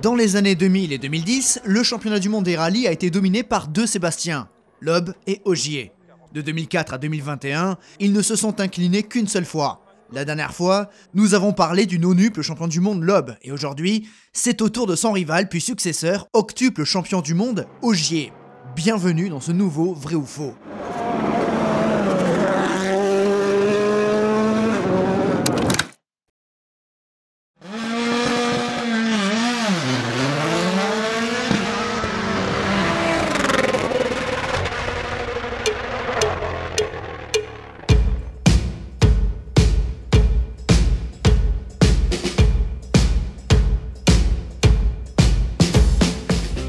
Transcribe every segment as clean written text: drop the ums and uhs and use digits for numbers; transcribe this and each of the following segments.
Dans les années 2000 et 2010, le championnat du monde des rallyes a été dominé par deux Sébastien, Loeb et Ogier. De 2004 à 2021, ils ne se sont inclinés qu'une seule fois. La dernière fois, nous avons parlé du nonuple champion du monde Loeb, et aujourd'hui, c'est au tour de son rival puis successeur, octuple champion du monde, Ogier. Bienvenue dans ce nouveau Vrai ou Faux.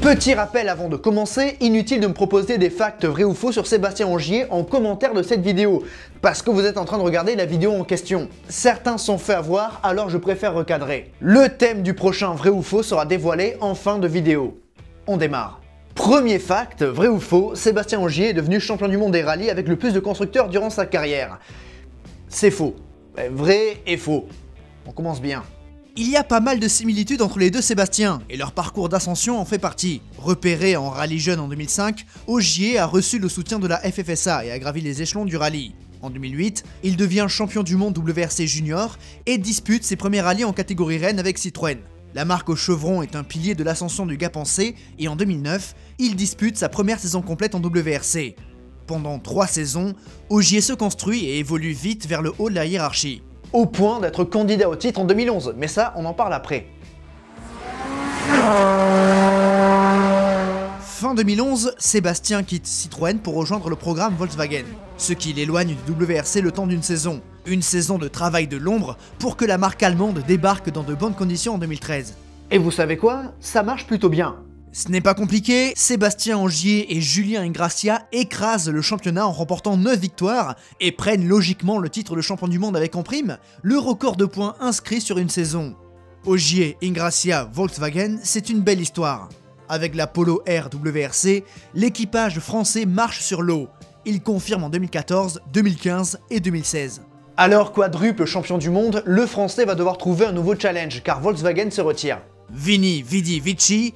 Petit rappel avant de commencer, inutile de me proposer des facts vrais ou faux sur Sébastien Ogier en commentaire de cette vidéo, parce que vous êtes en train de regarder la vidéo en question. Certains sont fait avoir, alors je préfère recadrer. Le thème du prochain vrai ou faux sera dévoilé en fin de vidéo. On démarre. Premier fact, vrai ou faux, Sébastien Ogier est devenu champion du monde des rallyes avec le plus de constructeurs durant sa carrière. C'est faux. Vrai et faux. On commence bien. Il y a pas mal de similitudes entre les deux Sébastien, et leur parcours d'ascension en fait partie. Repéré en rallye jeune en 2005, Ogier a reçu le soutien de la FFSA et a gravi les échelons du rallye. En 2008, il devient champion du monde WRC Junior et dispute ses premiers rallyes en catégorie reine avec Citroën. La marque au chevron est un pilier de l'ascension du Gap en C, et en 2009, il dispute sa première saison complète en WRC. Pendant 3 saisons, Ogier se construit et évolue vite vers le haut de la hiérarchie. Au point d'être candidat au titre en 2011, mais ça, on en parle après. Fin 2011, Sébastien quitte Citroën pour rejoindre le programme Volkswagen, ce qui l'éloigne du WRC le temps d'une saison. Une saison de travail de l'ombre pour que la marque allemande débarque dans de bonnes conditions en 2013. Et vous savez quoi? Ça marche plutôt bien. Ce n'est pas compliqué, Sébastien Ogier et Julien Ingrassia écrasent le championnat en remportant 9 victoires et prennent logiquement le titre de champion du monde avec en prime le record de points inscrits sur une saison. Ogier, Ingrassia, Volkswagen, c'est une belle histoire. Avec la Polo Air WRC, l'équipage français marche sur l'eau. Il confirme en 2014, 2015 et 2016. Alors quadruple champion du monde, le français va devoir trouver un nouveau challenge car Volkswagen se retire. Vini, Vidi, Vici,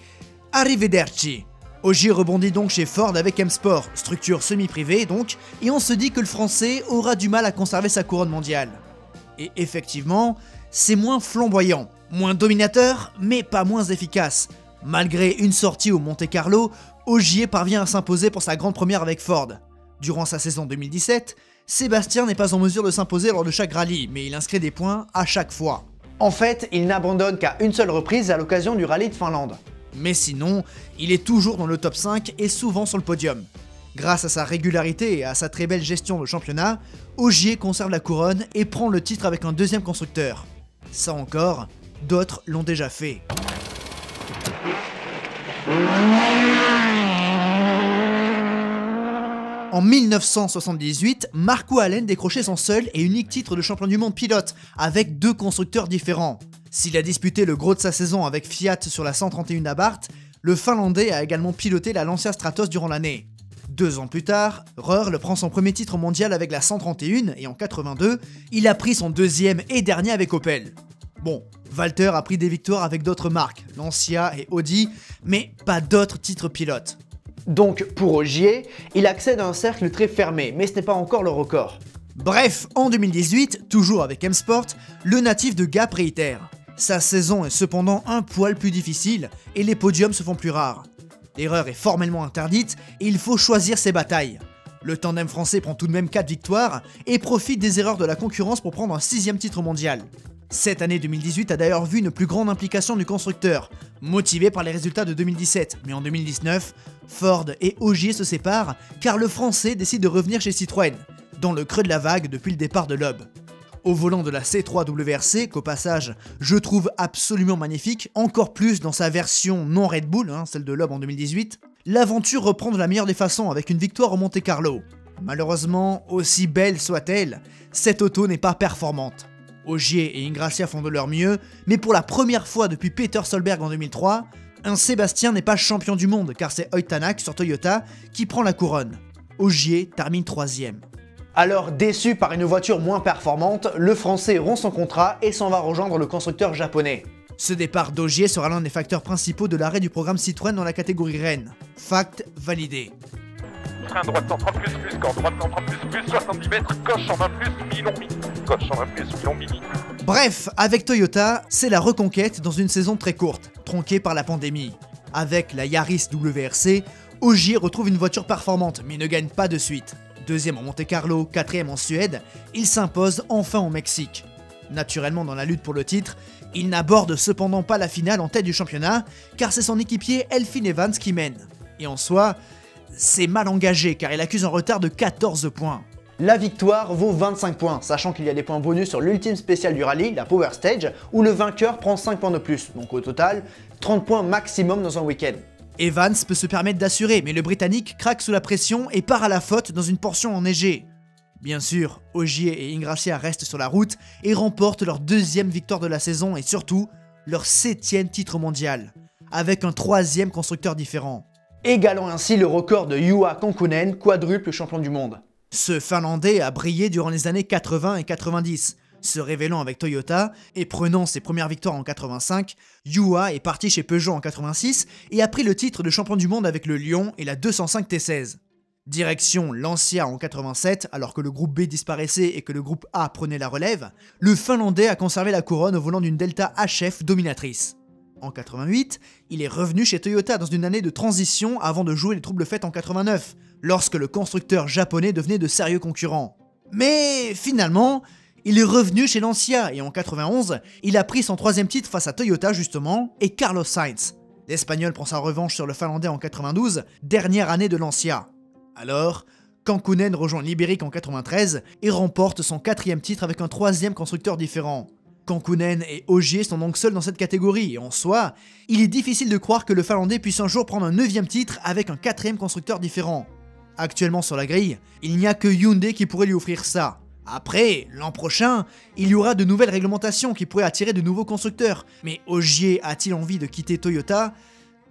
arrivederci. Ogier rebondit donc chez Ford avec M-Sport, structure semi-privée donc, et on se dit que le français aura du mal à conserver sa couronne mondiale. Et effectivement, c'est moins flamboyant, moins dominateur, mais pas moins efficace. Malgré une sortie au Monte-Carlo, Ogier parvient à s'imposer pour sa grande première avec Ford. Durant sa saison 2017, Sébastien n'est pas en mesure de s'imposer lors de chaque rallye, mais il inscrit des points à chaque fois. En fait, il n'abandonne qu'à une seule reprise à l'occasion du rallye de Finlande. Mais sinon, il est toujours dans le top 5 et souvent sur le podium. Grâce à sa régularité et à sa très belle gestion de championnat, Ogier conserve la couronne et prend le titre avec un deuxième constructeur. Ça encore, d'autres l'ont déjà fait. En 1978, Marco Allen décrochait son seul et unique titre de champion du monde pilote, avec 2 constructeurs différents. S'il a disputé le gros de sa saison avec Fiat sur la 131 Abarth, le Finlandais a également piloté la Lancia Stratos durant l'année. 2 ans plus tard, Röhrl prend son premier titre mondial avec la 131 et en 82, il a pris son deuxième et dernier avec Opel. Bon, Walter a pris des victoires avec d'autres marques, Lancia et Audi, mais pas d'autres titres pilotes. Donc pour Ogier, il accède à un cercle très fermé, mais ce n'est pas encore le record. Bref, en 2018, toujours avec M-Sport, le natif de Gap réitère. Sa saison est cependant un poil plus difficile et les podiums se font plus rares. L'erreur est formellement interdite et il faut choisir ses batailles. Le tandem français prend tout de même 4 victoires et profite des erreurs de la concurrence pour prendre un 6e titre mondial. Cette année 2018 a d'ailleurs vu une plus grande implication du constructeur, motivé par les résultats de 2017, mais en 2019, Ford et Ogier se séparent car le français décide de revenir chez Citroën, dans le creux de la vague depuis le départ de Loeb. Au volant de la C3 WRC, qu'au passage je trouve absolument magnifique, encore plus dans sa version non Red Bull, celle de Loeb en 2018, l'aventure reprend de la meilleure des façons avec une victoire au Monte-Carlo. Malheureusement, aussi belle soit-elle, cette auto n'est pas performante. Ogier et Ingrassia font de leur mieux, mais pour la première fois depuis Peter Solberg en 2003, un Sébastien n'est pas champion du monde car c'est Ott Tanak sur Toyota qui prend la couronne. Ogier termine 3e. Alors déçu par une voiture moins performante, le français rompt son contrat et s'en va rejoindre le constructeur japonais. Ce départ d'Ogier sera l'un des facteurs principaux de l'arrêt du programme Citroën dans la catégorie Rennes. Fact validé. Frein droite 130 plus, corps droite 130 plus, 70 mètres, gauche 120 plus, mi-long mini. Gauche 120 plus, mi-long mini. Bref, avec Toyota, c'est la reconquête dans une saison très courte, tronquée par la pandémie. Avec la Yaris WRC, Ogier retrouve une voiture performante mais ne gagne pas de suite. Deuxième en Monte-Carlo, quatrième en Suède, il s'impose enfin au Mexique. Naturellement dans la lutte pour le titre, il n'aborde cependant pas la finale en tête du championnat, car c'est son équipier Elfyn Evans qui mène. Et en soi, c'est mal engagé car il accuse un retard de 14 points. La victoire vaut 25 points, sachant qu'il y a des points bonus sur l'ultime spéciale du rallye, la Power Stage, où le vainqueur prend 5 points de plus, donc au total, 30 points maximum dans un week-end. Evans peut se permettre d'assurer, mais le Britannique craque sous la pression et part à la faute dans une portion enneigée. Bien sûr, Ogier et Ingrassia restent sur la route et remportent leur deuxième victoire de la saison et surtout, leur 7e titre mondial, avec un 3e constructeur différent. Égalant ainsi le record de Juha Kankkunen, quadruple champion du monde. Ce Finlandais a brillé durant les années 80 et 90, se révélant avec Toyota et prenant ses premières victoires en 85, Juha est parti chez Peugeot en 86 et a pris le titre de champion du monde avec le Lion et la 205 T16. Direction Lancia en 87, alors que le groupe B disparaissait et que le groupe A prenait la relève, le Finlandais a conservé la couronne au volant d'une Delta HF dominatrice. En 88, il est revenu chez Toyota dans une année de transition avant de jouer les troubles faits en 89, lorsque le constructeur japonais devenait de sérieux concurrents. Mais finalement, il est revenu chez Lancia et en 91, il a pris son 3e titre face à Toyota justement et Carlos Sainz. L'Espagnol prend sa revanche sur le Finlandais en 92, dernière année de Lancia. Alors, Kankkunen rejoint l'Ibérique en 93 et remporte son 4e titre avec un 3e constructeur différent. Kankkunen et Ogier sont donc seuls dans cette catégorie et en soi, il est difficile de croire que le Finlandais puisse un jour prendre un 9e titre avec un 4e constructeur différent. Actuellement sur la grille, il n'y a que Hyundai qui pourrait lui offrir ça. Après, l'an prochain, il y aura de nouvelles réglementations qui pourraient attirer de nouveaux constructeurs, mais Ogier a-t-il envie de quitter Toyota?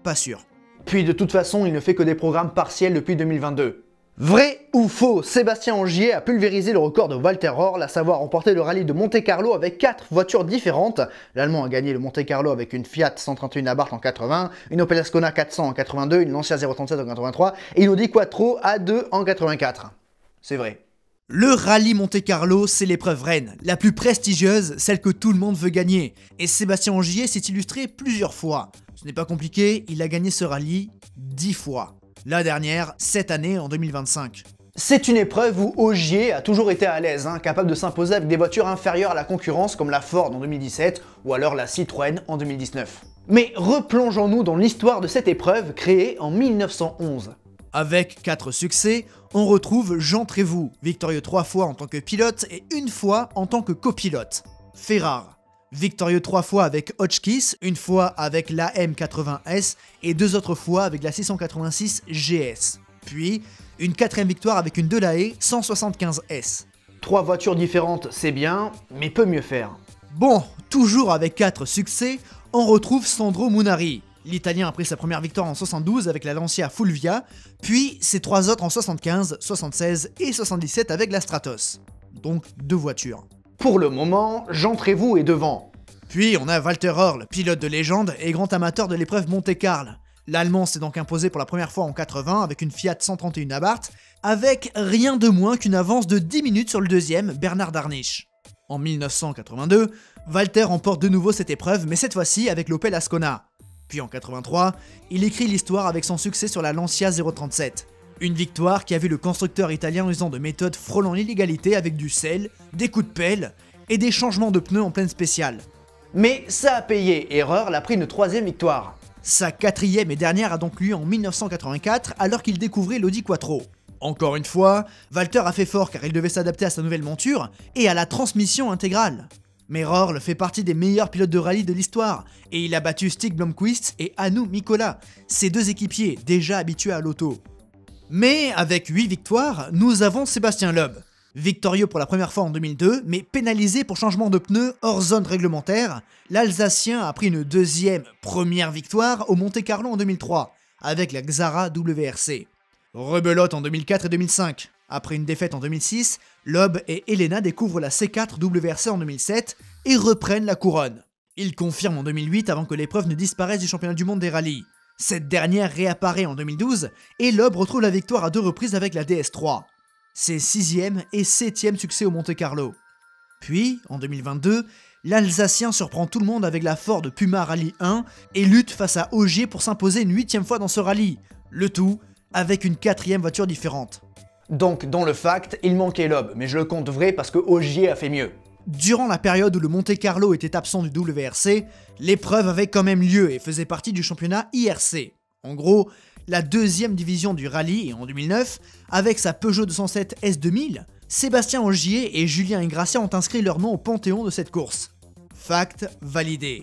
Pas sûr. Puis de toute façon, il ne fait que des programmes partiels depuis 2022. Vrai ou faux, Sébastien Ogier a pulvérisé le record de Walter Röhrl, à savoir remporter le rallye de Monte-Carlo avec 4 voitures différentes. L'Allemand a gagné le Monte-Carlo avec une Fiat 131 Abarth en 80, une Opel Ascona 400 en 82, une Lancia 037 en 83 et une Audi Quattro A2 en 84. C'est vrai. Le rallye Monte-Carlo, c'est l'épreuve reine, la plus prestigieuse, celle que tout le monde veut gagner. Et Sébastien Ogier s'est illustré plusieurs fois. Ce n'est pas compliqué, il a gagné ce rallye 10 fois. La dernière, cette année en 2025. C'est une épreuve où Ogier a toujours été à l'aise, capable de s'imposer avec des voitures inférieures à la concurrence comme la Ford en 2017 ou alors la Citroën en 2019. Mais replongeons-nous dans l'histoire de cette épreuve créée en 1911. Avec 4 succès, on retrouve Jean Trévoux, victorieux 3 fois en tant que pilote et 1 fois en tant que copilote. Fait rare. Victorieux 3 fois avec Hotchkiss, 1 fois avec la M80S et 2 autres fois avec la 686 GS. Puis, une 4e victoire avec une Delahaye 175S. 3 voitures différentes, c'est bien, mais peut mieux faire. Bon, toujours avec 4 succès, on retrouve Sandro Munari. L'Italien a pris sa première victoire en 72 avec la Lancia Fulvia, puis ses 3 autres en 75, 76 et 77 avec la Stratos. Donc 2 voitures. Pour le moment, Jean Trévoux est devant. Puis on a Walter Röhrl, pilote de légende et grand amateur de l'épreuve Monte-Carlo. L'Allemand s'est donc imposé pour la première fois en 80 avec une Fiat 131 Abarth, avec rien de moins qu'une avance de 10 minutes sur le deuxième, Bernard Darniche. En 1982, Walter remporte de nouveau cette épreuve, mais cette fois-ci avec l'Opel Ascona. Puis en 83, il écrit l'histoire avec son succès sur la Lancia 037. Une victoire qui a vu le constructeur italien usant de méthodes frôlant l'illégalité avec du sel, des coups de pelle et des changements de pneus en pleine spéciale. Mais ça a payé et Röhrl a pris une 3e victoire. Sa 4e et dernière a donc lieu en 1984 alors qu'il découvrait l'Audi Quattro. Encore une fois, Walter a fait fort car il devait s'adapter à sa nouvelle monture et à la transmission intégrale. Mais Röhrl fait partie des meilleurs pilotes de rallye de l'histoire et il a battu Stig Blomqvist et Hannu Mikkola, ses 2 équipiers déjà habitués à l'auto. Mais avec 8 victoires, nous avons Sébastien Loeb. Victorieux pour la première fois en 2002, mais pénalisé pour changement de pneus hors zone réglementaire, l'Alsacien a pris une 2e première victoire au Monte-Carlo en 2003, avec la Xara WRC. Rebelote en 2004 et 2005. Après une défaite en 2006, Loeb et Elena découvrent la C4 WRC en 2007 et reprennent la couronne. Il confirme en 2008 avant que l'épreuve ne disparaisse du championnat du monde des rallyes. Cette dernière réapparaît en 2012 et Loeb retrouve la victoire à 2 reprises avec la DS3. C'est 6e et 7e succès au Monte-Carlo. Puis, en 2022, l'Alsacien surprend tout le monde avec la Ford Puma Rally 1 et lutte face à Ogier pour s'imposer une 8e fois dans ce rallye. Le tout avec une 4e voiture différente. Donc dans le fact, il manquait Loeb, mais je le compte vrai parce que Ogier a fait mieux. Durant la période où le Monte-Carlo était absent du WRC, l'épreuve avait quand même lieu et faisait partie du championnat IRC. En gros, la 2e division du rallye, et en 2009, avec sa Peugeot 207 S2000, Sébastien Ogier et Julien Ingrassia ont inscrit leur nom au panthéon de cette course. Fact validé.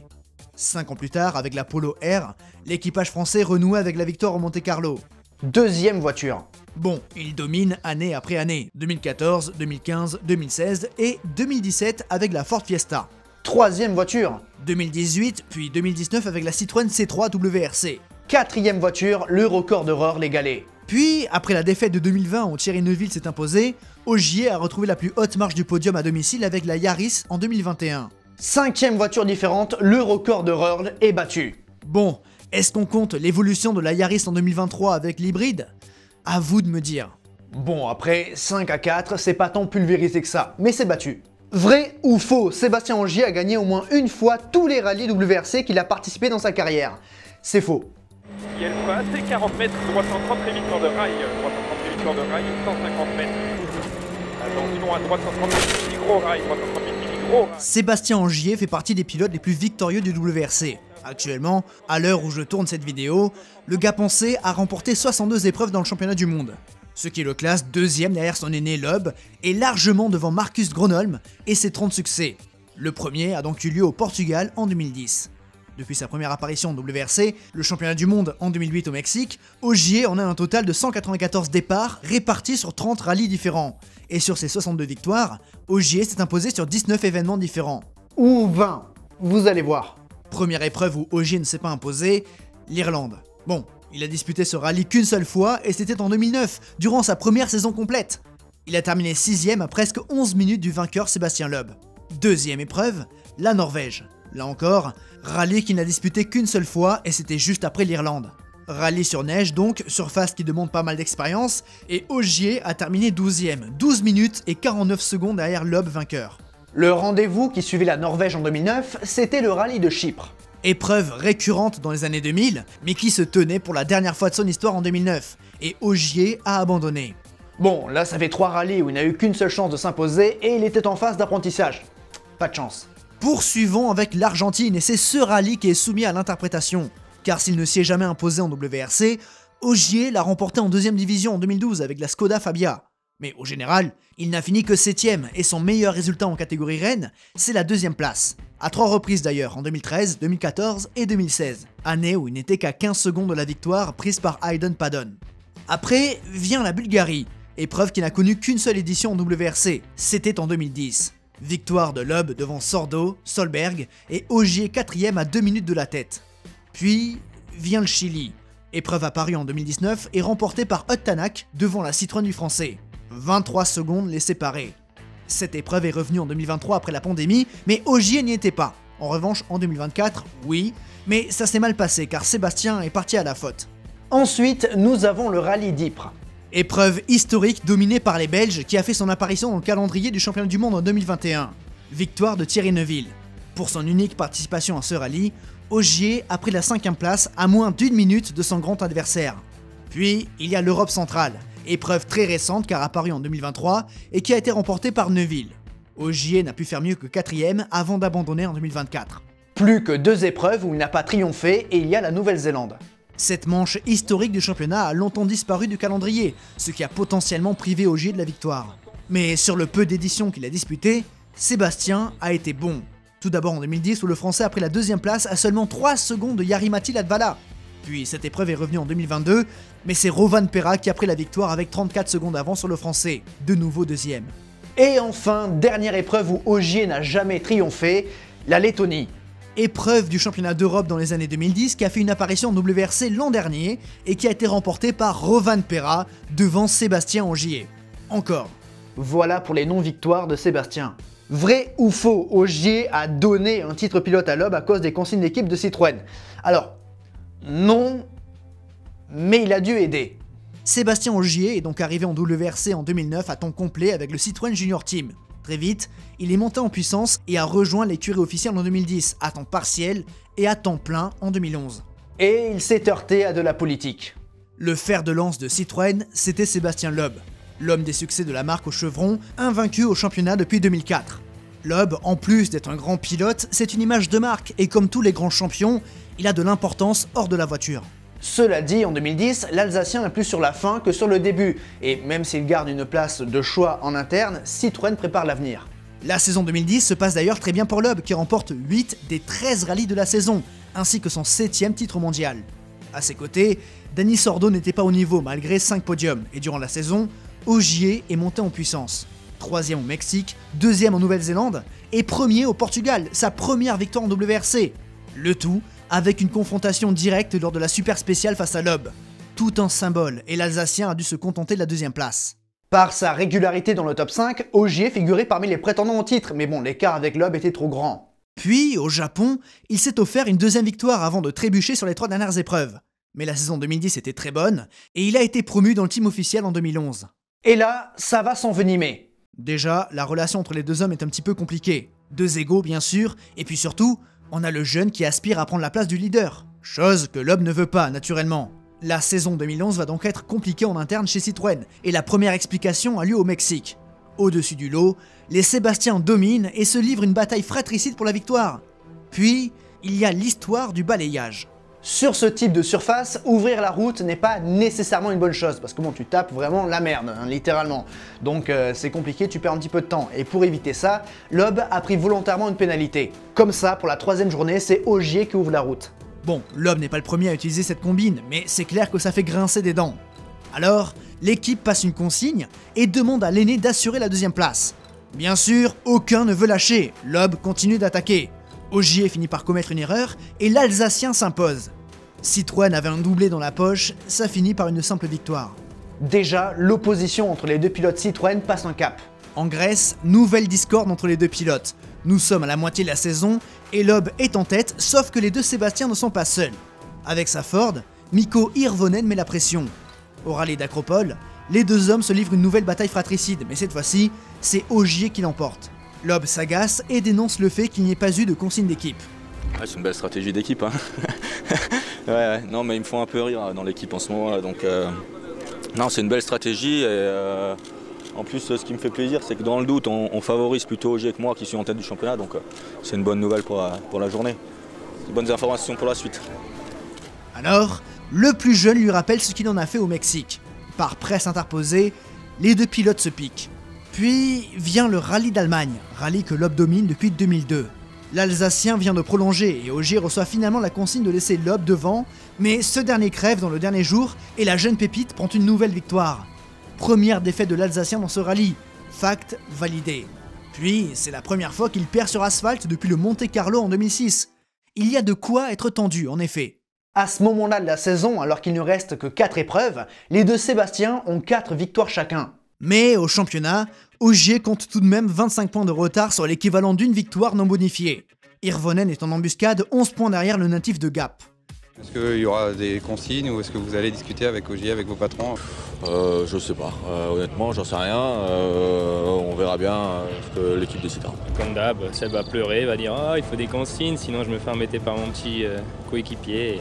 5 ans plus tard, avec la Polo R, l'équipage français renouait avec la victoire au Monte-Carlo. 2e voiture. Bon, il domine année après année, 2014, 2015, 2016 et 2017 avec la Ford Fiesta. 3e voiture. 2018 puis 2019 avec la Citroën C3 WRC. 4e voiture, le record d'horreur légalé. Puis, après la défaite de 2020 où Thierry Neuville s'est imposé, Ogier a retrouvé la plus haute marche du podium à domicile avec la Yaris en 2021. 5e voiture différente, le record d'horreur est battu. Bon, est-ce qu'on compte l'évolution de la Yaris en 2023 avec l'hybride? À vous de me dire. Bon, après, 5 à 4, c'est pas tant pulvérisé que ça, mais c'est battu. Vrai ou faux, Sébastien Ogier a gagné au moins une fois tous les rallyes WRC qu'il a participé dans sa carrière. C'est faux. Et elle passe, et 40 mètres, 330 victoire de rail, 330 victoire de rail, 150 mètres. Attention à 330 micro rail, 330 micro rail. Sébastien Ogier fait partie des pilotes les plus victorieux du WRC. Actuellement, à l'heure où je tourne cette vidéo, le Gapençais a remporté 62 épreuves dans le championnat du monde, ce qui le classe 2e derrière son aîné Loeb et largement devant Marcus Gronholm et ses 30 succès. Le premier a donc eu lieu au Portugal en 2010. Depuis sa première apparition en WRC, le championnat du monde en 2008 au Mexique, Ogier en a un total de 194 départs répartis sur 30 rallyes différents. Et sur ses 62 victoires, Ogier s'est imposé sur 19 événements différents. Ou 20, vous allez voir. Première épreuve où Ogier ne s'est pas imposé, l'Irlande. Bon, il a disputé ce rallye qu'une seule fois et c'était en 2009, durant sa première saison complète. Il a terminé 6e à presque 11 minutes du vainqueur Sébastien Loeb. Deuxième épreuve, la Norvège. Là encore, rallye qu'il n'a disputé qu'une seule fois et c'était juste après l'Irlande. Rallye sur neige donc, surface qui demande pas mal d'expérience, et Ogier a terminé 12e, 12 minutes et 49 secondes derrière Loeb vainqueur. Le rendez-vous qui suivait la Norvège en 2009, c'était le rallye de Chypre. Épreuve récurrente dans les années 2000, mais qui se tenait pour la dernière fois de son histoire en 2009, et Ogier a abandonné. Bon, là ça fait 3 rallyes où il n'a eu qu'une seule chance de s'imposer et il était en phase d'apprentissage. Pas de chance. Poursuivons avec l'Argentine, et c'est ce rallye qui est soumis à l'interprétation, car s'il ne s'y est jamais imposé en WRC, Ogier l'a remporté en 2e division en 2012 avec la Skoda Fabia. Mais au général, il n'a fini que 7e et son meilleur résultat en catégorie Rennes, c'est la 2e place. À 3 reprises d'ailleurs, en 2013, 2014 et 2016, année où il n'était qu'à 15 secondes de la victoire prise par Hayden Paddon. Après vient la Bulgarie, épreuve qui n'a connu qu'une seule édition en WRC, c'était en 2010. Victoire de Loeb devant Sordo, Solberg et Ogier 4e à 2 minutes de la tête. Puis vient le Chili, épreuve apparue en 2019 et remportée par Hut Tanak devant la Citroën du Français. 23 secondes les séparaient. Cette épreuve est revenue en 2023 après la pandémie, mais Ogier n'y était pas. En revanche, en 2024, oui, mais ça s'est mal passé car Sébastien est parti à la faute. Ensuite, nous avons le rallye d'Ypres. Épreuve historique dominée par les Belges qui a fait son apparition dans le calendrier du championnat du monde en 2021. Victoire de Thierry Neuville. Pour son unique participation à ce rallye, Ogier a pris la 5e place à moins d'1 minute de son grand adversaire. Puis, il y a l'Europe centrale. Épreuve très récente car apparue en 2023 et qui a été remportée par Neuville. Ogier n'a pu faire mieux que 4e avant d'abandonner en 2024. Plus que 2 épreuves où il n'a pas triomphé et il y a la Nouvelle-Zélande. Cette manche historique du championnat a longtemps disparu du calendrier, ce qui a potentiellement privé Ogier de la victoire. Mais sur le peu d'éditions qu'il a disputées, Sébastien a été bon. Tout d'abord en 2010 où le Français a pris la 2e place à seulement 3 secondes de Jari-Matti Latvala. Puis cette épreuve est revenue en 2022, mais c'est Rovanperä qui a pris la victoire avec 34 secondes d'avance sur le Français, de nouveau 2e. Et enfin, dernière épreuve où Ogier n'a jamais triomphé, la Lettonie. Épreuve du championnat d'Europe dans les années 2010 qui a fait une apparition en WRC l'an dernier et qui a été remportée par Rovanperä devant Sébastien Ogier. Encore. Voilà pour les non-victoires de Sébastien. Vrai ou faux, Ogier a donné un titre pilote à Loeb à cause des consignes d'équipe de Citroën? Alors, non, mais il a dû aider. Sébastien Ogier est donc arrivé en WRC en 2009 à temps complet avec le Citroën Junior Team. Très vite, il est monté en puissance et a rejoint l'écurie officielle en 2010, à temps partiel et à temps plein en 2011. Et il s'est heurté à de la politique. Le fer de lance de Citroën, c'était Sébastien Loeb, l'homme des succès de la marque au chevron, invaincu au championnat depuis 2004. Loeb, en plus d'être un grand pilote, c'est une image de marque et comme tous les grands champions, il a de l'importance hors de la voiture. Cela dit, en 2010, l'Alsacien est plus sur la fin que sur le début, et même s'il garde une place de choix en interne, Citroën prépare l'avenir. La saison 2010 se passe d'ailleurs très bien pour Loeb qui remporte 8 des 13 rallyes de la saison, ainsi que son 7e titre mondial. A ses côtés, Dani Sordo n'était pas au niveau malgré 5 podiums, et durant la saison, Ogier est monté en puissance. 3e au Mexique, 2e en Nouvelle-Zélande, et 1er au Portugal, sa première victoire en WRC. Le tout avec une confrontation directe lors de la super spéciale face à Loeb. Tout un symbole, et l'Alsacien a dû se contenter de la 2e place. Par sa régularité dans le top 5, Ogier figurait parmi les prétendants au titre, mais bon, l'écart avec Loeb était trop grand. Puis, au Japon, il s'est offert une 2e victoire avant de trébucher sur les 3 dernières épreuves. Mais la saison 2010 était très bonne, et il a été promu dans le team officiel en 2011. Et là, ça va s'envenimer. Déjà, la relation entre les deux hommes est un petit peu compliquée. 2 égos, bien sûr, et puis surtout, on a le jeune qui aspire à prendre la place du leader. Chose que Loeb ne veut pas, naturellement. La saison 2011 va donc être compliquée en interne chez Citroën, et la première explication a lieu au Mexique. Au-dessus du lot, les Sébastiens dominent et se livrent une bataille fratricide pour la victoire. Puis, il y a l'histoire du balayage. Sur ce type de surface, ouvrir la route n'est pas nécessairement une bonne chose, parce que bon, tu tapes vraiment la merde, hein, littéralement. Donc c'est compliqué, tu perds un petit peu de temps. Et pour éviter ça, Loeb a pris volontairement une pénalité. Comme ça, pour la 3e journée, c'est Ogier qui ouvre la route. Bon, Loeb n'est pas le premier à utiliser cette combine, mais c'est clair que ça fait grincer des dents. Alors, l'équipe passe une consigne et demande à l'aîné d'assurer la 2e place. Bien sûr, aucun ne veut lâcher, Loeb continue d'attaquer. Ogier finit par commettre une erreur et l'Alsacien s'impose. Citroën avait un doublé dans la poche, ça finit par une simple victoire. Déjà, l'opposition entre les deux pilotes Citroën passe un cap. En Grèce, nouvelle discorde entre les deux pilotes. Nous sommes à la moitié de la saison et Loeb est en tête, sauf que les deux Sébastien ne sont pas seuls. Avec sa Ford, Mikko Hirvonen met la pression. Au rallye d'Acropole, les deux hommes se livrent une nouvelle bataille fratricide, mais cette fois-ci, c'est Ogier qui l'emporte. Loeb s'agace et dénonce le fait qu'il n'y ait pas eu de consigne d'équipe. Ouais, c'est une belle stratégie d'équipe. Hein. Ouais, non, mais ils me font un peu rire dans l'équipe en ce moment. Là, donc, non, c'est une belle stratégie. Et, en plus, ce qui me fait plaisir, c'est que dans le doute, on favorise plutôt Ogier que moi qui suis en tête du championnat. Donc, c'est une bonne nouvelle pour la journée. De bonnes informations pour la suite. Alors, le plus jeune lui rappelle ce qu'il en a fait au Mexique. Par presse interposée, les deux pilotes se piquent. Puis vient le rallye d'Allemagne, rallye que Loeb domine depuis 2002. L'Alsacien vient de prolonger et Ogier reçoit finalement la consigne de laisser Loeb devant, mais ce dernier crève dans le dernier jour et la jeune pépite prend une nouvelle victoire. Première défaite de l'Alsacien dans ce rallye, fact validé. Puis c'est la première fois qu'il perd sur asphalte depuis le Monte Carlo en 2006. Il y a de quoi être tendu en effet. À ce moment-là de la saison, alors qu'il ne reste que 4 épreuves, les deux Sébastien ont 4 victoires chacun. Mais au championnat, Ogier compte tout de même 25 points de retard sur l'équivalent d'une victoire non bonifiée. Hirvonen est en embuscade 11 points derrière le natif de Gap. Est-ce qu'il y aura des consignes ou est-ce que vous allez discuter avec Ogier, avec vos patrons? Je sais pas. Honnêtement, j'en sais rien. On verra bien ce que l'équipe décidera. Comme d'hab, Seb va pleurer, va dire « Ah, il faut des consignes, sinon je me fais embêter par mon petit coéquipier. »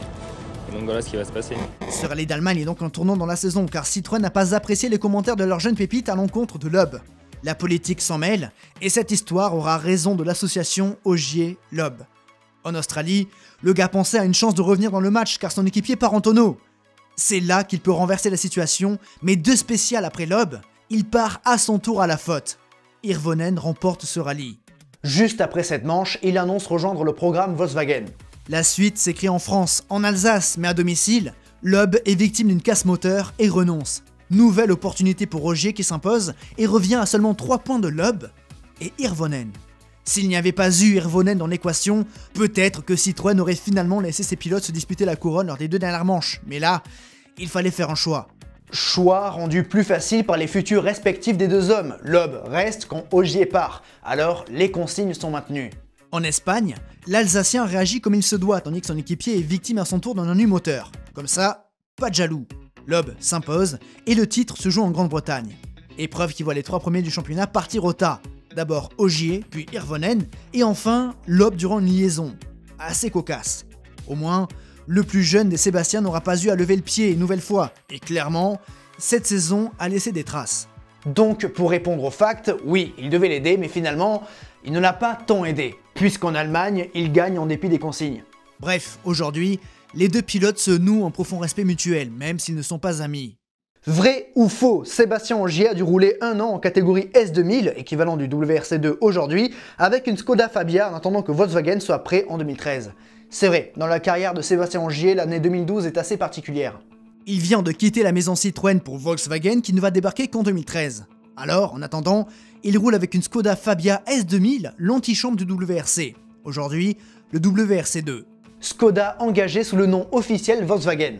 Et donc voilà ce qui va se passer. Ce rallye d'Allemagne est donc un tournant dans la saison car Citroën n'a pas apprécié les commentaires de leur jeune pépite à l'encontre de Loeb. La politique s'en mêle et cette histoire aura raison de l'association Ogier-Loeb. En Australie, le gars pensait à une chance de revenir dans le match car son équipier part en tonneau. C'est là qu'il peut renverser la situation, mais 2 spéciales après Loeb, il part à son tour à la faute. Hirvonen remporte ce rallye. Juste après cette manche, il annonce rejoindre le programme Volkswagen. La suite s'écrit en France, en Alsace, mais à domicile, Loeb est victime d'une casse moteur et renonce. Nouvelle opportunité pour Ogier qui s'impose et revient à seulement 3 points de Loeb et Hirvonen. S'il n'y avait pas eu Hirvonen dans l'équation, peut-être que Citroën aurait finalement laissé ses pilotes se disputer la couronne lors des 2 dernières manches, mais là, il fallait faire un choix. Choix rendu plus facile par les futurs respectifs des deux hommes. Loeb reste quand Ogier part. Alors, les consignes sont maintenues. En Espagne, l'Alsacien réagit comme il se doit, tandis que son équipier est victime à son tour d'un ennui moteur. Comme ça, pas de jaloux. Loeb s'impose et le titre se joue en Grande-Bretagne. Épreuve qui voit les 3 premiers du championnat partir au tas. D'abord Ogier, puis Hirvonen, et enfin Loeb durant une liaison. Assez cocasse. Au moins, le plus jeune des Sébastien n'aura pas eu à lever le pied une nouvelle fois, et clairement, cette saison a laissé des traces. Donc, pour répondre aux facts, oui, il devait l'aider, mais finalement, il ne l'a pas tant aidé, puisqu'en Allemagne, il gagne en dépit des consignes. Bref, aujourd'hui, les deux pilotes se nouent en profond respect mutuel, même s'ils ne sont pas amis. Vrai ou faux, Sébastien Ogier a dû rouler 1 an en catégorie S2000, équivalent du WRC2 aujourd'hui, avec une Skoda Fabia en attendant que Volkswagen soit prêt en 2013. C'est vrai, dans la carrière de Sébastien Ogier, l'année 2012 est assez particulière. Il vient de quitter la maison Citroën pour Volkswagen qui ne va débarquer qu'en 2013. Alors, en attendant, il roule avec une Skoda Fabia S2000, l'antichambre du WRC. Aujourd'hui, le WRC2. Skoda engagé sous le nom officiel Volkswagen.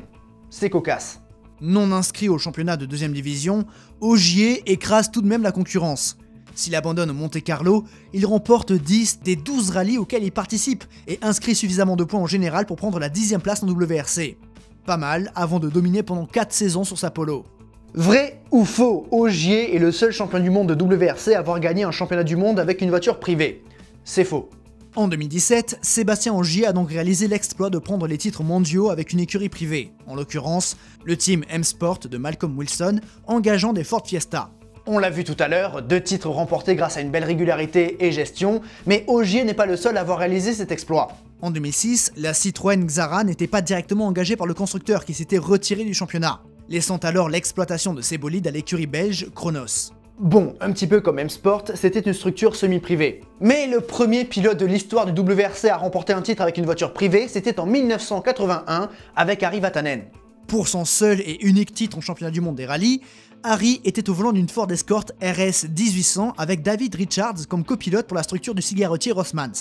C'est cocasse. Non inscrit au championnat de 2ème division, Ogier écrase tout de même la concurrence. S'il abandonne au Monte-Carlo, il remporte 10 des 12 rallyes auxquels il participe et inscrit suffisamment de points en général pour prendre la 10e place en WRC. Pas mal avant de dominer pendant 4 saisons sur sa Polo. Vrai ou faux, Ogier est le seul champion du monde de WRC à avoir gagné un championnat du monde avec une voiture privée. C'est faux. En 2017, Sébastien Ogier a donc réalisé l'exploit de prendre les titres mondiaux avec une écurie privée, en l'occurrence le team M-Sport de Malcolm Wilson, engageant des Ford Fiesta. On l'a vu tout à l'heure, 2 titres remportés grâce à une belle régularité et gestion, mais Ogier n'est pas le seul à avoir réalisé cet exploit. En 2006, la Citroën Xara n'était pas directement engagée par le constructeur qui s'était retiré du championnat, laissant alors l'exploitation de ses bolides à l'écurie belge Kronos. Bon, un petit peu comme M-Sport, c'était une structure semi-privée. Mais le premier pilote de l'histoire du WRC à remporter un titre avec une voiture privée, c'était en 1981 avec Harry Vatanen. Pour son seul et unique titre en championnat du monde des rallyes, Harry était au volant d'une Ford Escort RS 1800 avec David Richards comme copilote pour la structure du cigarettier Rossmann.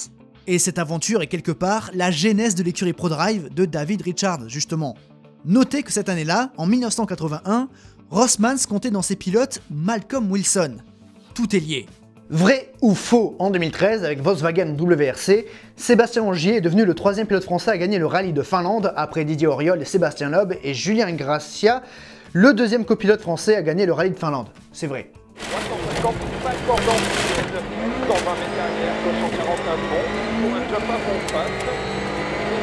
Et cette aventure est quelque part la genèse de l'écurie ProDrive de David Richards, justement. Notez que cette année-là, en 1981, Rossmann comptait dans ses pilotes Malcolm Wilson. Tout est lié. Vrai ou faux, en 2013, avec Volkswagen WRC, Sébastien Ogier est devenu le 3e pilote français à gagner le rallye de Finlande après Didier Auriol et Sébastien Loeb et Julien Gracia, le 2e copilote français à gagner le rallye de Finlande. C'est vrai. 350, 5 cordons, 120 mètres derrière, 241 bons, pour un job à fond face,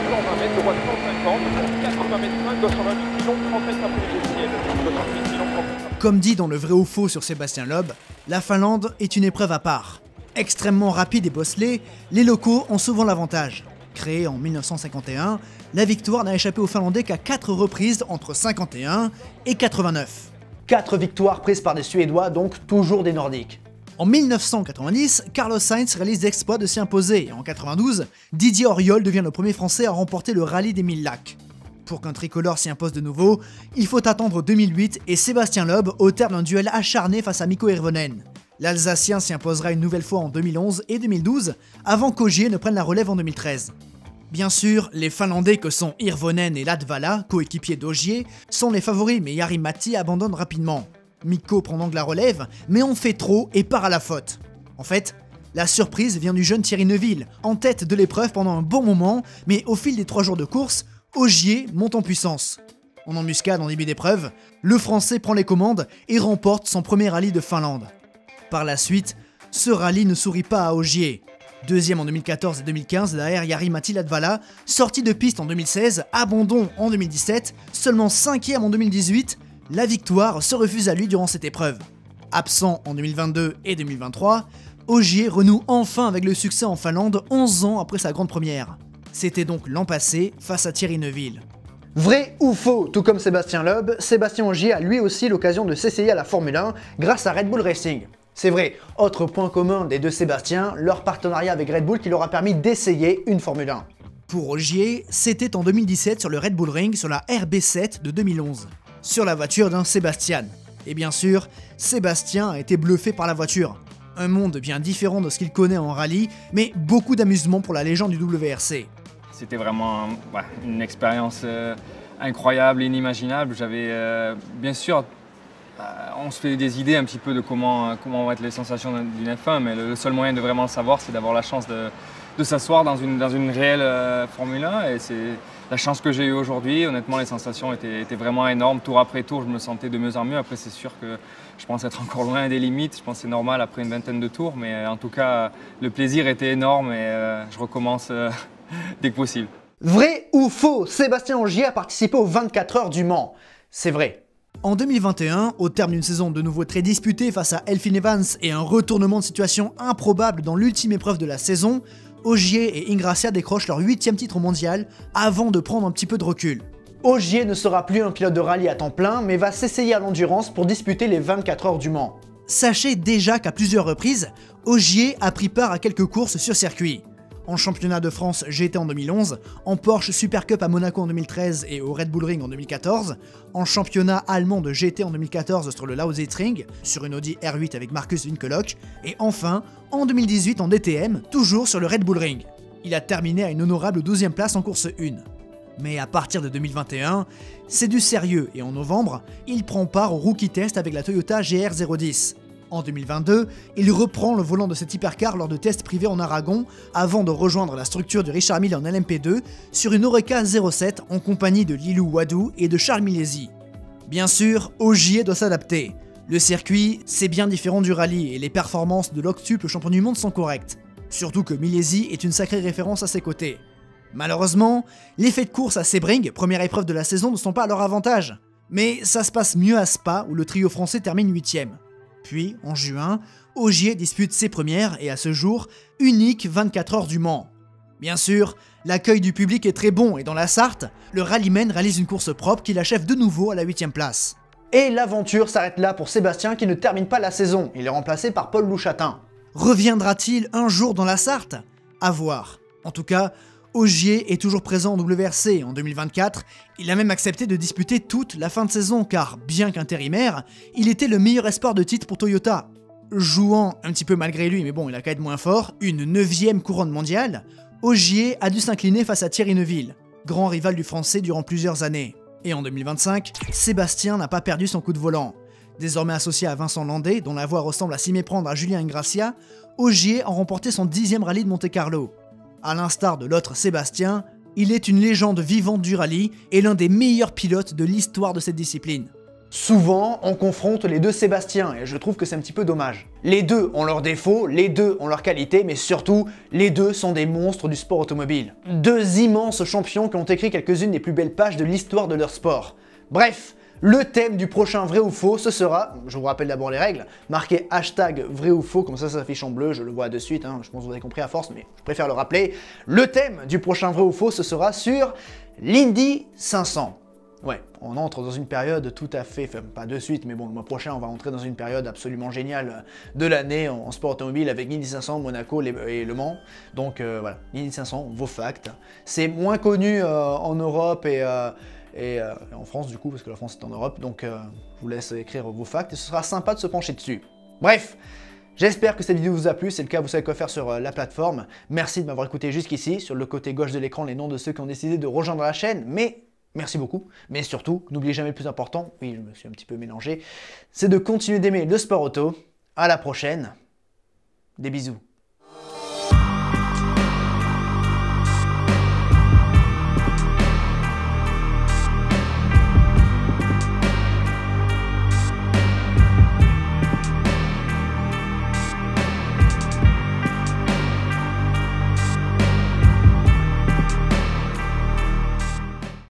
120 mètres, droite 150, 80 mètres 5, 228 pilons, 30 mètres après les ciel, 208 pilons, 30 mètres. Comme dit dans le vrai ou faux sur Sébastien Loeb, la Finlande est une épreuve à part. Extrêmement rapide et bosselée, les locaux ont souvent l'avantage. Créée en 1951, la victoire n'a échappé aux Finlandais qu'à 4 reprises entre 51 et 89. 4 victoires prises par des Suédois, donc toujours des Nordiques. En 1990, Carlos Sainz réalise l'exploit de s'y imposer et en 92, Didier Auriol devient le premier Français à remporter le rallye des 1000 lacs. Pour qu'un tricolore s'y impose de nouveau, il faut attendre 2008 et Sébastien Loeb au terme d'un duel acharné face à Mikko Hirvonen. L'Alsacien s'y imposera une nouvelle fois en 2011 et 2012, avant qu'Ogier ne prenne la relève en 2013. Bien sûr, les Finlandais que sont Hirvonen et Latvala, coéquipiers d'Ogier, sont les favoris, mais Jari-Matti abandonne rapidement. Mikko prend donc la relève, mais on fait trop et part à la faute. En fait, la surprise vient du jeune Thierry Neuville, en tête de l'épreuve pendant un bon moment, mais au fil des 3 jours de course, Ogier monte en puissance. En embuscade en début d'épreuve, le Français prend les commandes et remporte son premier rallye de Finlande. Par la suite, ce rallye ne sourit pas à Ogier. 2e en 2014 et 2015 derrière Jari-Matti Latvala, sorti de piste en 2016, abandon en 2017, seulement 5e en 2018, la victoire se refuse à lui durant cette épreuve. Absent en 2022 et 2023, Ogier renoue enfin avec le succès en Finlande 11 ans après sa grande première. C'était donc l'an passé face à Thierry Neuville. Vrai ou faux, tout comme Sébastien Loeb, Sébastien Ogier a lui aussi l'occasion de s'essayer à la Formule 1 grâce à Red Bull Racing. C'est vrai, autre point commun des deux Sébastien, leur partenariat avec Red Bull qui leur a permis d'essayer une Formule 1. Pour Ogier, c'était en 2017 sur le Red Bull Ring sur la RB7 de 2011, sur la voiture d'un Sébastien. Et bien sûr, Sébastien a été bluffé par la voiture. Un monde bien différent de ce qu'il connaît en rallye, mais beaucoup d'amusement pour la légende du WRC. C'était vraiment une expérience incroyable, inimaginable. J'avais bien sûr, on se fait des idées un petit peu de comment vont être les sensations d'une F1, mais le seul moyen de vraiment le savoir, c'est d'avoir la chance de s'asseoir dans une réelle Formule 1, et c'est la chance que j'ai eue aujourd'hui. Honnêtement, les sensations étaient vraiment énormes. Tour après tour, je me sentais de mieux en mieux. Après, c'est sûr que je pense être encore loin des limites. Je pense que c'est normal après une vingtaine de tours, mais en tout cas, le plaisir était énorme et je recommence dès que possible. Vrai ou faux, Sébastien Ogier a participé aux 24 heures du Mans? C'est vrai. En 2021, au terme d'une saison de nouveau très disputée face à Elfyn Evans et un retournement de situation improbable dans l'ultime épreuve de la saison, Ogier et Ingrassia décrochent leur 8e titre mondial avant de prendre un petit peu de recul. Ogier ne sera plus un pilote de rallye à temps plein, mais va s'essayer à l'endurance pour disputer les 24 heures du Mans. Sachez déjà qu'à plusieurs reprises, Ogier a pris part à quelques courses sur circuit. En championnat de France GT en 2011, en Porsche Super Cup à Monaco en 2013 et au Red Bull Ring en 2014, en championnat allemand de GT en 2014 sur le Lausitzring, sur une Audi R8 avec Markus Winkelhock, et enfin en 2018 en DTM, toujours sur le Red Bull Ring. Il a terminé à une honorable 12e place en course 1. Mais à partir de 2021, c'est du sérieux et en novembre, il prend part au Rookie Test avec la Toyota GR010. En 2022, il reprend le volant de cet hypercar lors de tests privés en Aragon avant de rejoindre la structure de Richard Mille en LMP2 sur une Oreca 07 en compagnie de Lilou Wadou et de Charles Milesi. Bien sûr, Ogier doit s'adapter. Le circuit, c'est bien différent du rallye et les performances de l'octuple champion du monde sont correctes. Surtout que Milesi est une sacrée référence à ses côtés. Malheureusement, les faits de course à Sebring, première épreuve de la saison, ne sont pas à leur avantage. Mais ça se passe mieux à Spa où le trio français termine 8e. Puis, en juin, Ogier dispute ses premières et à ce jour, unique 24 heures du Mans. Bien sûr, l'accueil du public est très bon et dans la Sarthe, le rallyman réalise une course propre qui l'achève de nouveau à la 8e place. Et l'aventure s'arrête là pour Sébastien qui ne termine pas la saison. Il est remplacé par Paul Louchatin. Reviendra-t-il un jour dans la Sarthe? À voir. En tout cas, Ogier est toujours présent en WRC en 2024, il a même accepté de disputer toute la fin de saison car, bien qu'intérimaire, il était le meilleur espoir de titre pour Toyota. Jouant un petit peu malgré lui, mais bon, il a qu'à être moins fort, une 9e couronne mondiale, Ogier a dû s'incliner face à Thierry Neuville, grand rival du français durant plusieurs années. Et en 2025, Sébastien n'a pas perdu son coup de volant. Désormais associé à Vincent Landais, dont la voix ressemble à s'y méprendre à Julien Ingrassia, Ogier a remporté son 10e rallye de Monte-Carlo. À l'instar de l'autre Sébastien, il est une légende vivante du rallye et l'un des meilleurs pilotes de l'histoire de cette discipline. Souvent, on confronte les deux Sébastien et je trouve que c'est un petit peu dommage. Les deux ont leurs défauts, les deux ont leurs qualités, mais surtout, les deux sont des monstres du sport automobile. Deux immenses champions qui ont écrit quelques-unes des plus belles pages de l'histoire de leur sport. Bref, le thème du prochain vrai ou faux, ce sera, je vous rappelle d'abord les règles, marquez hashtag vrai ou faux, comme ça s'affiche en bleu, je le vois de suite, hein, je pense que vous avez compris à force, mais je préfère le rappeler. Le thème du prochain vrai ou faux, ce sera sur l'Indy 500. Ouais, on entre dans une période tout à fait, enfin pas de suite, mais bon, le mois prochain, on va entrer dans une période absolument géniale de l'année en sport automobile avec l'Indy 500, Monaco et Le Mans. Donc voilà, l'Indy 500, vos facts. C'est moins connu en Europe et en France du coup, parce que la France est en Europe, donc je vous laisse écrire vos facts et ce sera sympa de se pencher dessus. Bref, j'espère que cette vidéo vous a plu, c'est le cas, vous savez quoi faire sur la plateforme. Merci de m'avoir écouté jusqu'ici, sur le côté gauche de l'écran, les noms de ceux qui ont décidé de rejoindre la chaîne, mais merci beaucoup. Mais surtout, n'oubliez jamais le plus important, oui je me suis un petit peu mélangé, c'est de continuer d'aimer le sport auto. À la prochaine, des bisous.